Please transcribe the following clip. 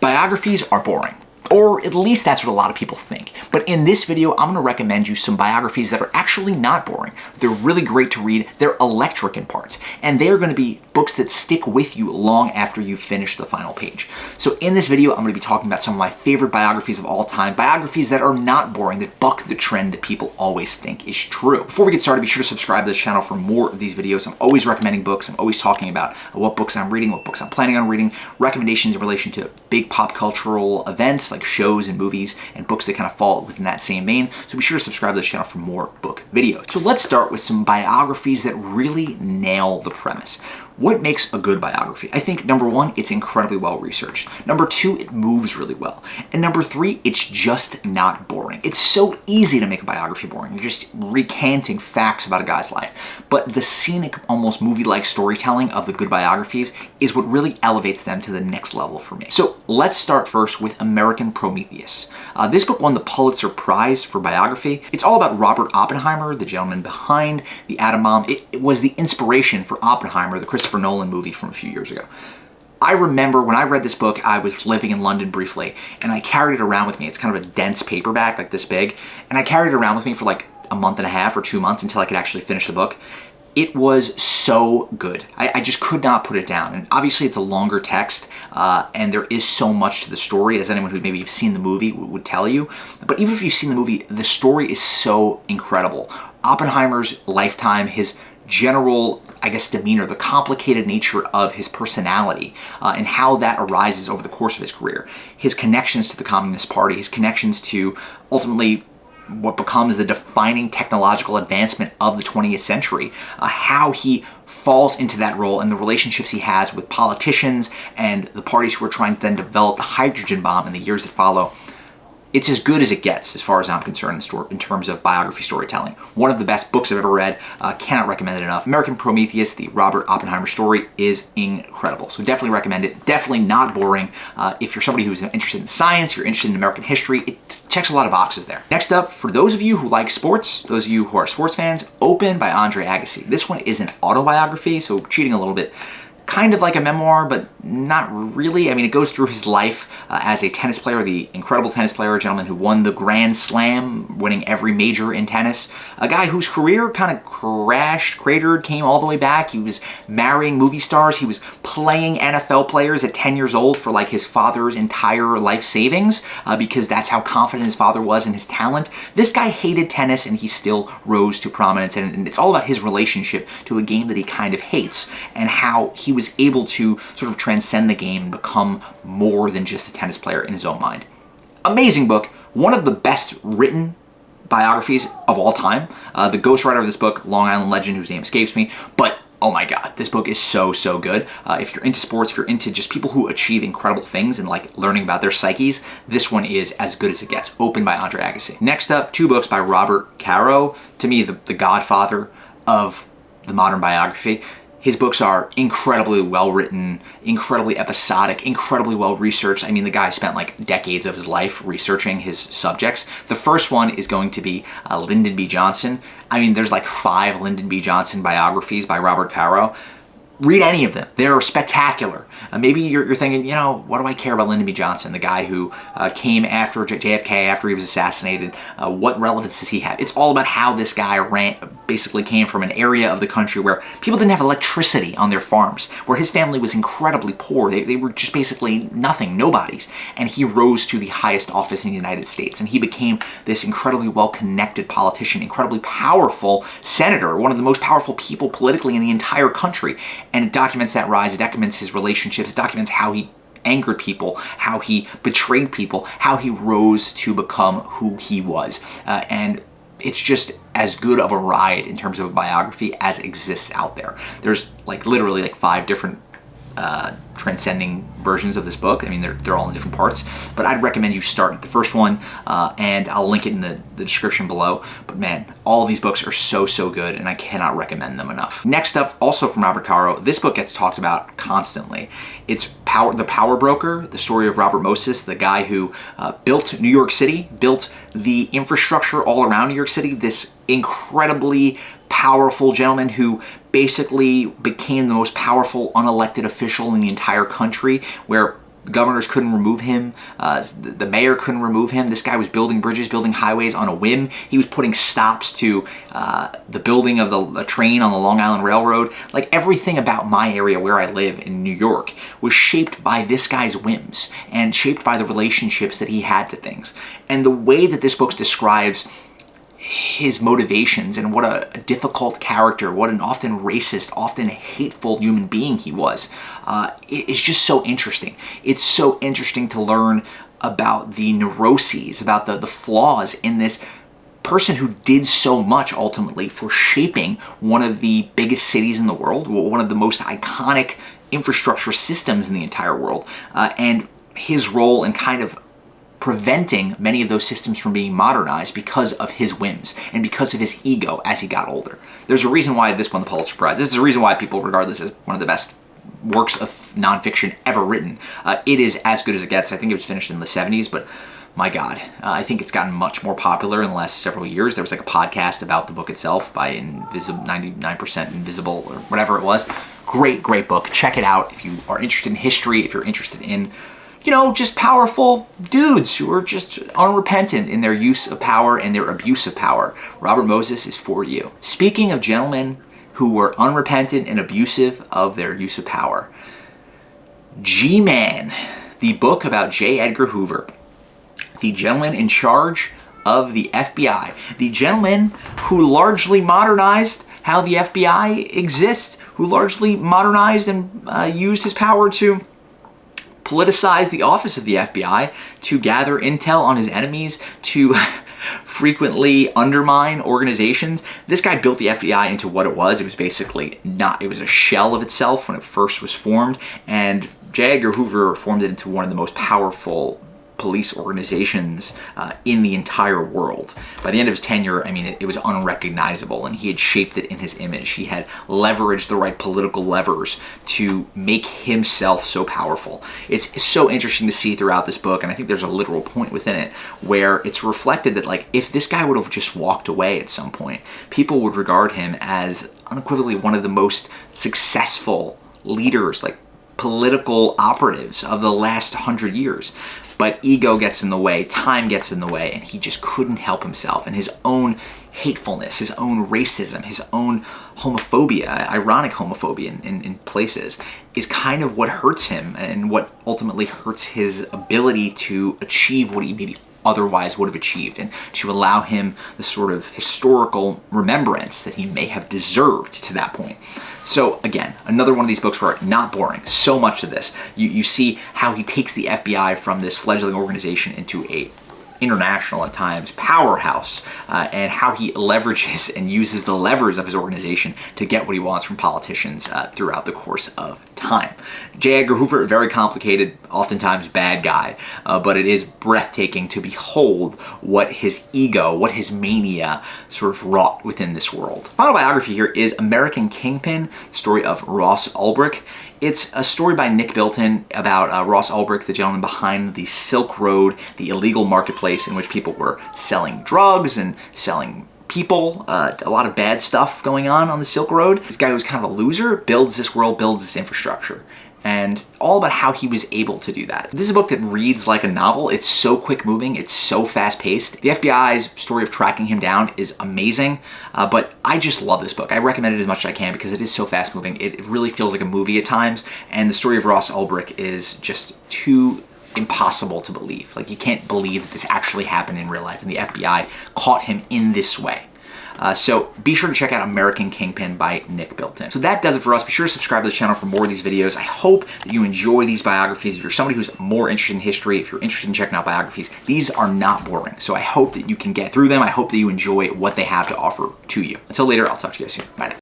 Biographies are boring. Or at least that's what a lot of people think. But in this video, I'm going to recommend you some biographies that are actually not boring. They're really great to read. They're electric in parts. And they're going to be books that stick with you long after you finish the final page. So in this video, I'm going to be talking about some of my favorite biographies of all time. Biographies that are not boring, that buck the trend that people always think is true. Before we get started, be sure to subscribe to this channel for more of these videos. I'm always recommending books. I'm always talking about what books I'm reading, what books I'm planning on reading, recommendations in relation to big pop cultural events like shows and movies and books that kind of fall within that same vein. So be sure to subscribe to this channel for more book videos. So let's start with some biographies that really nail the premise. What makes a good biography? I think number one, it's incredibly well researched. Number two, it moves really well. And number three, it's just not boring. It's so easy to make a biography boring. You're just recanting facts about a guy's life. But the scenic, almost movie-like storytelling of the good biographies is what really elevates them to the next level for me. So let's start first with American Prometheus. This book won the Pulitzer Prize for biography. It's all about Robert Oppenheimer, the gentleman behind the atom bomb. It was the inspiration for Oppenheimer, the Christopher Nolan movie from a few years ago. I remember when I read this book, I was living in London briefly, and I carried it around with me. It's kind of a dense paperback, like this big, and I carried it around with me for like a month and a half or 2 months until I could actually finish the book. It was so good. I just could not put it down. And obviously it's a longer text, and there is so much to the story, as anyone who maybe have seen the movie would tell you. But even if you've seen the movie, the story is so incredible. Oppenheimer's lifetime, his general, I guess, demeanor, the complicated nature of his personality, and how that arises over the course of his career. His connections to the Communist Party, his connections to ultimately what becomes the defining technological advancement of the 20th century, how he falls into that role and the relationships he has with politicians and the parties who are trying to then develop the hydrogen bomb in the years that follow. It's as good as it gets, as far as I'm concerned, in terms of biography storytelling. One of the best books I've ever read. Cannot recommend it enough. American Prometheus, the Robert Oppenheimer story, is incredible. So definitely recommend it. Definitely not boring. If you're somebody who's interested in science, if you're interested in American history, it checks a lot of boxes there. Next up, for those of you who like sports, those of you who are sports fans, Open by Andre Agassi. This one is an autobiography, so cheating a little bit. Kind of like a memoir, but not really. I mean, it goes through his life as a tennis player, the incredible tennis player, a gentleman who won the Grand Slam, winning every major in tennis. A guy whose career kind of cratered, came all the way back. He was marrying movie stars. He was playing NFL players at 10 years old for like his father's entire life savings, because that's how confident his father was in his talent. This guy hated tennis, and he still rose to prominence. And it's all about his relationship to a game that he kind of hates, and how he was able to sort of transcend the game and become more than just a tennis player in his own mind. Amazing book. One of the best written biographies of all time. The ghostwriter of this book, Long Island legend, whose name escapes me, but oh my God, this book is so, so good. If you're into sports, if you're into just people who achieve incredible things and like learning about their psyches, this one is as good as it gets. Open by Andre Agassi. Next up, 2 books by Robert Caro. To me, the godfather of the modern biography. His books are incredibly well-written, incredibly episodic, incredibly well-researched. I mean, the guy spent like decades of his life researching his subjects. The first one is going to be Lyndon B. Johnson. I mean, there's like 5 Lyndon B. Johnson biographies by Robert Caro. Read any of them. They're spectacular. Maybe you're thinking, you know, what do I care about Lyndon B. Johnson, the guy who came after JFK, after he was assassinated? What relevance does he have? It's all about how this guy basically came from an area of the country where people didn't have electricity on their farms, where his family was incredibly poor. They were just basically nothing, nobodies. And he rose to the highest office in the United States. And he became this incredibly well-connected politician, incredibly powerful senator, one of the most powerful people politically in the entire country. And it documents that rise, it documents his relationships, it documents how he angered people, how he betrayed people, how he rose to become who he was. And it's just as good of a ride in terms of a biography as exists out there. There's like literally like 5 different transcending versions of this book. I mean, they're all in different parts, but I'd recommend you start at the first one, and I'll link it in the description below. But man, all of these books are so, so good, and I cannot recommend them enough. Next up, also from Robert Caro, this book gets talked about constantly. It's The Power Broker, the story of Robert Moses, the guy who built New York City, built the infrastructure all around New York City, this incredibly powerful gentleman who basically became the most powerful unelected official in the entire country, where governors couldn't remove him. The mayor couldn't remove him. This guy was building bridges, building highways on a whim. He was putting stops to the building of the train on the Long Island Railroad. Like, everything about my area where I live in New York was shaped by this guy's whims and shaped by the relationships that he had to things. And the way that this book describes his motivations and what a difficult character, what an often racist, often hateful human being he was, is just so interesting. It's so interesting to learn about the neuroses, about the flaws in this person who did so much ultimately for shaping one of the biggest cities in the world, one of the most iconic infrastructure systems in the entire world, and his role in kind of preventing many of those systems from being modernized because of his whims and because of his ego as he got older. There's a reason why this won the Pulitzer Prize. This is the reason why people regard this as one of the best works of nonfiction ever written. It is as good as it gets. I think it was finished in the 70s, but my God, I think it's gotten much more popular in the last several years. There was like a podcast about the book itself by 99% Invisible or whatever it was. Great, great book. Check it out if you are interested in history, if you're interested in, you know, just powerful dudes who are just unrepentant in their use of power and their abuse of power. Robert Moses is for you. Speaking of gentlemen who were unrepentant and abusive of their use of power, G-Man, the book about J. Edgar Hoover, the gentleman in charge of the FBI, the gentleman who largely modernized how the FBI exists, who largely modernized and used his power to politicize the office of the FBI, to gather intel on his enemies, to frequently undermine organizations. This guy built the FBI into what it was. It was basically not, it was a shell of itself when it first was formed, and J. Edgar Hoover formed it into one of the most powerful police organizations in the entire world. By the end of his tenure, I mean, it was unrecognizable, and he had shaped it in his image. He had leveraged the right political levers to make himself so powerful. It's so interesting to see throughout this book, and I think there's a literal point within it where it's reflected that, like, if this guy would have just walked away at some point, people would regard him as unequivocally one of the most successful leaders, like political operatives of the last 100 years. But ego gets in the way, time gets in the way, and he just couldn't help himself. And his own hatefulness, his own racism, his own homophobia, ironic homophobia in places, is kind of what hurts him and what ultimately hurts his ability to achieve what he maybe otherwise would have achieved, and to allow him the sort of historical remembrance that he may have deserved to that point. So again, another one of these books where not boring. So much of this. You see how he takes the FBI from this fledgling organization into a international at times powerhouse, and how he leverages and uses the levers of his organization to get what he wants from politicians throughout the course of time. J. Edgar Hoover, very complicated, oftentimes bad guy, but it is breathtaking to behold what his ego, what his mania sort of wrought within this world. Final biography here is American Kingpin, the story of Ross Ulbricht. It's a story by Nick Bilton about Ross Ulbricht, the gentleman behind the Silk Road, the illegal marketplace in which people were selling drugs and selling people, a lot of bad stuff going on the Silk Road. This guy who's kind of a loser builds this world, builds this infrastructure, and all about how he was able to do that. This is a book that reads like a novel. It's so quick moving, it's so fast paced. The FBI's story of tracking him down is amazing, but I just love this book. I recommend it as much as I can because it is so fast moving. It really feels like a movie at times, and the story of Ross Ulbricht is just too impossible to believe. Like, you can't believe that this actually happened in real life and the FBI caught him in this way. So be sure to check out American Kingpin by Nick Bilton. So that does it for us. Be sure to subscribe to this channel for more of these videos. I hope that you enjoy these biographies. If you're somebody who's more interested in history, if you're interested in checking out biographies, these are not boring. So I hope that you can get through them. I hope that you enjoy what they have to offer to you. Until later, I'll talk to you guys soon. Bye now.